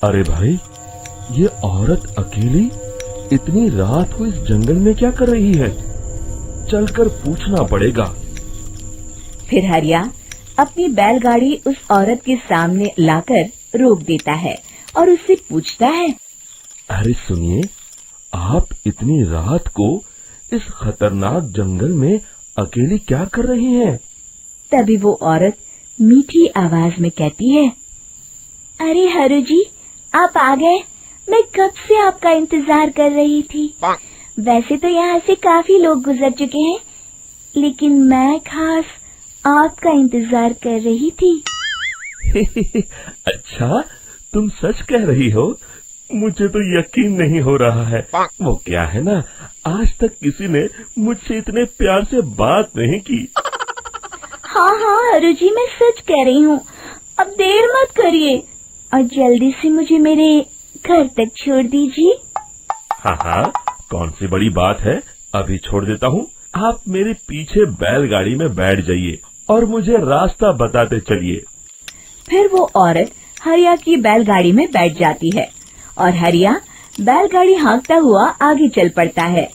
अरे भाई, ये औरत अकेली इतनी रात को इस जंगल में क्या कर रही है? चलकर पूछना पड़ेगा। फिर हरिया अपनी बैलगाड़ी उस औरत के सामने लाकर रोक देता है और उससे पूछता है, अरे सुनिए, आप इतनी रात को इस खतरनाक जंगल में अकेली क्या कर रही हैं? तभी वो औरत मीठी आवाज में कहती है, अरे हरु जी, आप आ गए। मैं कब से आपका इंतजार कर रही थी। वैसे तो यहाँ से काफी लोग गुजर चुके हैं, लेकिन मैं खास आपका इंतजार कर रही थी। अच्छा, तुम सच कह रही हो? मुझे तो यकीन नहीं हो रहा है। वो क्या है ना, आज तक किसी ने मुझसे इतने प्यार से बात नहीं की। हाँ हाँ हरु जी, मैं सच कह रही हूँ। अब देर मत करिए और जल्दी से मुझे मेरे घर तक छोड़ दीजिए। हाँ हाँ, कौन सी बड़ी बात है, अभी छोड़ देता हूँ। आप मेरे पीछे बैलगाड़ी में बैठ जाइए और मुझे रास्ता बताते चलिए। फिर वो औरत हरिया की बैलगाड़ी में बैठ जाती है और हरिया बैलगाड़ी हाँकता हुआ आगे चल पड़ता है।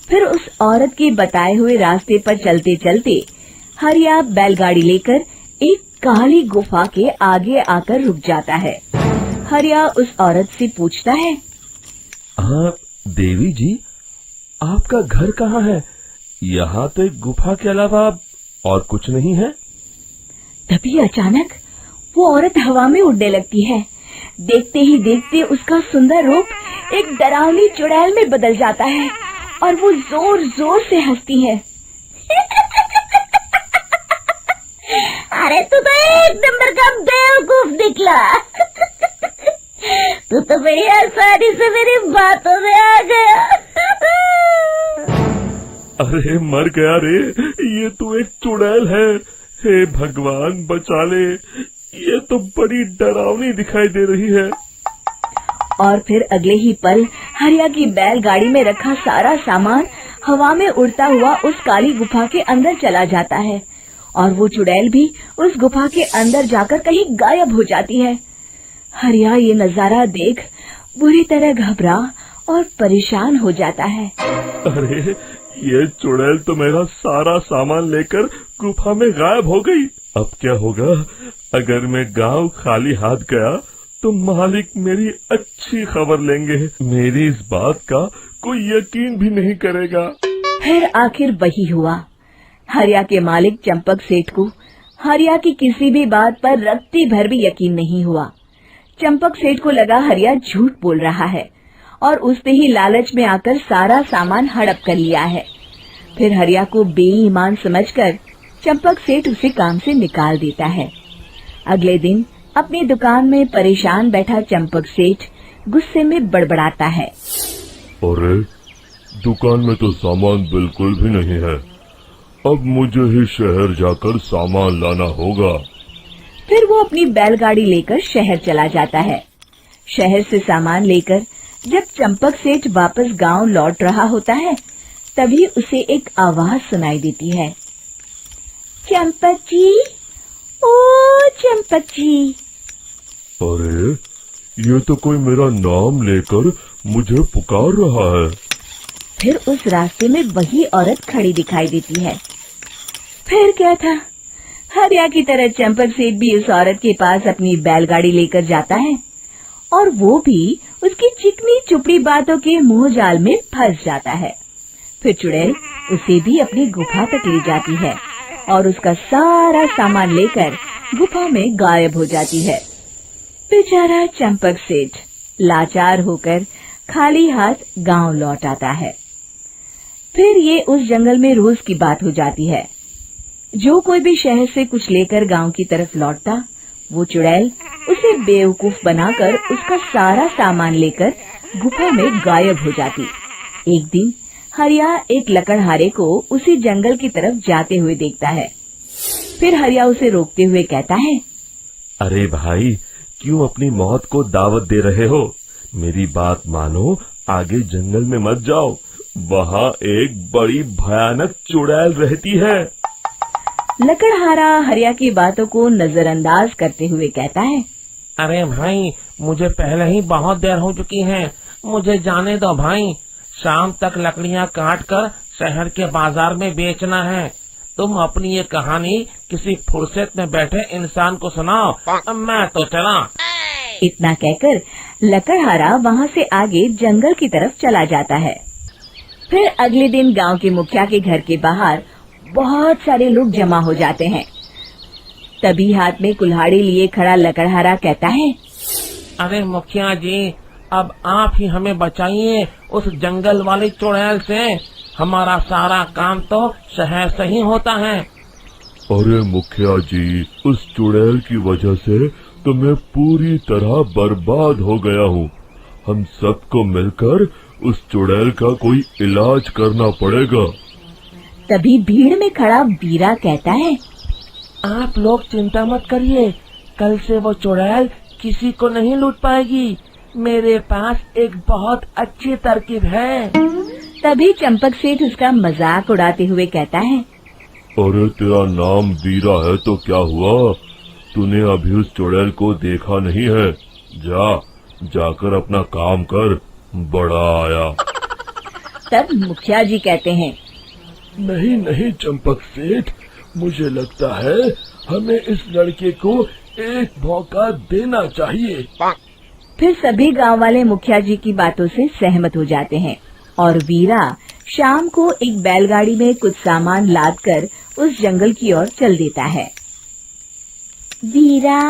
फिर उस औरत के बताए हुए रास्ते पर चलते चलते हरिया बैलगाड़ी लेकर एक काली गुफा के आगे आकर रुक जाता है। हरिया उस औरत से पूछता है, हाँ देवी जी, आपका घर कहाँ है? यहाँ तो एक गुफा के अलावा और कुछ नहीं है। तभी अचानक वो औरत हवा में उड़ने लगती है। देखते ही देखते उसका सुंदर रूप एक डरावनी चुड़ैल में बदल जाता है और वो जोर जोर से हंसती है। अरे तू तो एक नंबर का बेवकूफ निकला। तू तो बड़ी आसानी से मेरी बातों में आ गया। अरे मर गया रे, ये तो एक चुड़ैल है। हे भगवान बचा ले, ये तो बड़ी डरावनी दिखाई दे रही है। और फिर अगले ही पल हरिया की बैलगाड़ी में रखा सारा सामान हवा में उड़ता हुआ उस काली गुफा के अंदर चला जाता है और वो चुड़ैल भी उस गुफा के अंदर जाकर कहीं गायब हो जाती है। हरिया ये नजारा देख बुरी तरह घबरा और परेशान हो जाता है। अरे ये चुड़ैल तो मेरा सारा सामान लेकर गुफा में गायब हो गई। अब क्या होगा? अगर मैं गांव खाली हाथ गया तो मालिक मेरी अच्छी खबर लेंगे। मेरी इस बात का कोई यकीन भी नहीं करेगा। फिर आखिर वही हुआ। हरिया के मालिक चंपक सेठ को हरिया की किसी भी बात पर रत्ती भर भी यकीन नहीं हुआ। चंपक सेठ को लगा हरिया झूठ बोल रहा है और उसने ही लालच में आकर सारा सामान हड़प कर लिया है। फिर हरिया को बेईमान समझकर चंपक सेठ उसे काम से निकाल देता है। अगले दिन अपनी दुकान में परेशान बैठा चंपक सेठ गुस्से में बड़बड़ाता है, अरे दुकान में तो सामान बिल्कुल भी नहीं है। अब मुझे ही शहर जाकर सामान लाना होगा। फिर वो अपनी बैलगाड़ी लेकर शहर चला जाता है। शहर से सामान लेकर जब चंपक सेठ वापस गांव लौट रहा होता है, तभी उसे एक आवाज सुनाई देती है, चंपक जी, ओ चंपक जी। अरे ये तो कोई मेरा नाम लेकर मुझे पुकार रहा है। फिर उस रास्ते में वही औरत खड़ी दिखाई देती है। फिर क्या था, हरिया की तरह चंपक सेठ भी उस औरत के पास अपनी बैलगाड़ी लेकर जाता है और वो भी उसकी चिकनी चुपड़ी बातों के मुंह जाल में फंस जाता है। फिर चुड़ैल उसे भी अपनी गुफा तक ले जाती है और उसका सारा सामान लेकर गुफा में गायब हो जाती है। बेचारा चंपक सेठ लाचार होकर खाली हाथ गांव लौट आता है। फिर ये उस जंगल में रोज की बात हो जाती है। जो कोई भी शहर से कुछ लेकर गांव की तरफ लौटता, वो चुड़ैल उसे बेवकूफ बनाकर उसका सारा सामान लेकर गुफा में गायब हो जाती। एक दिन हरिया एक लकड़हारे को उसी जंगल की तरफ जाते हुए देखता है। फिर हरिया उसे रोकते हुए कहता है, अरे भाई, क्यों अपनी मौत को दावत दे रहे हो? मेरी बात मानो, आगे जंगल में मत जाओ। वहाँ एक बड़ी भयानक चुड़ैल रहती है। लकड़हारा हरिया की बातों को नजरअंदाज करते हुए कहता है, अरे भाई, मुझे पहले ही बहुत देर हो चुकी है, मुझे जाने दो भाई। शाम तक लकड़ियाँ काट कर शहर के बाजार में बेचना है। तुम अपनी ये कहानी किसी फुर्सत में बैठे इंसान को सुनाओ, मैं तो चला। इतना कहकर लकड़हारा वहाँ से आगे जंगल की तरफ चला जाता है। फिर अगले दिन गांव के मुखिया के घर के बाहर बहुत सारे लोग जमा हो जाते हैं। तभी हाथ में कुल्हाड़ी लिए खड़ा लकड़हारा कहता है, अरे मुखिया जी, अब आप ही हमें बचाइए उस जंगल वाली चुड़ैल से। हमारा सारा काम तो शहर से ही होता है। अरे मुखिया जी, उस चुड़ैल की वजह से तो मैं पूरी तरह बर्बाद हो गया हूँ। हम सबको मिलकर उस चुड़ैल का कोई इलाज करना पड़ेगा। तभी भीड़ में खड़ा वीरा कहता है, आप लोग चिंता मत करिए, कल से वो चुड़ैल किसी को नहीं लूट पाएगी। मेरे पास एक बहुत अच्छी तरकीब है। तभी चंपक सेठ उसका मजाक उड़ाते हुए कहता है, अरे तेरा नाम वीरा है तो क्या हुआ? तूने अभी उस चुड़ैल को देखा नहीं है? जाकर अपना काम कर, बड़ा आया। तब मुखिया जी कहते हैं, नहीं नहीं चंपक सेठ, मुझे लगता है हमें इस लड़के को एक मौका देना चाहिए। फिर सभी गांव वाले मुखिया जी की बातों से सहमत हो जाते हैं और वीरा शाम को एक बैलगाड़ी में कुछ सामान लादकर उस जंगल की ओर चल देता है। वीरा,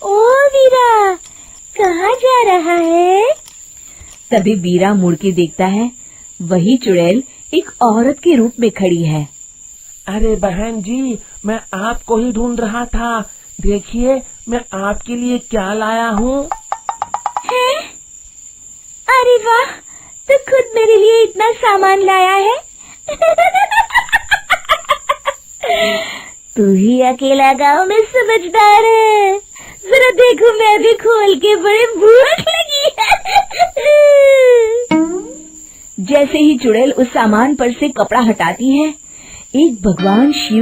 ओ वीरा, कहाँ जा रहा है? तभी वीरा मुड़ के देखता है, वही चुड़ैल एक औरत के रूप में खड़ी है। अरे बहन जी, मैं आपको ही ढूंढ रहा था। देखिए, मैं आपके लिए क्या लाया हूँ। अरे वाह, तो खुद मेरे लिए इतना सामान लाया है। तू ही अकेला गांव में समझदार है। जरा देखो, मैं भी खोल के, बड़े भूख लगी है। जैसे ही चुड़ैल उस सामान पर से कपड़ा हटाती है, एक भगवान शिव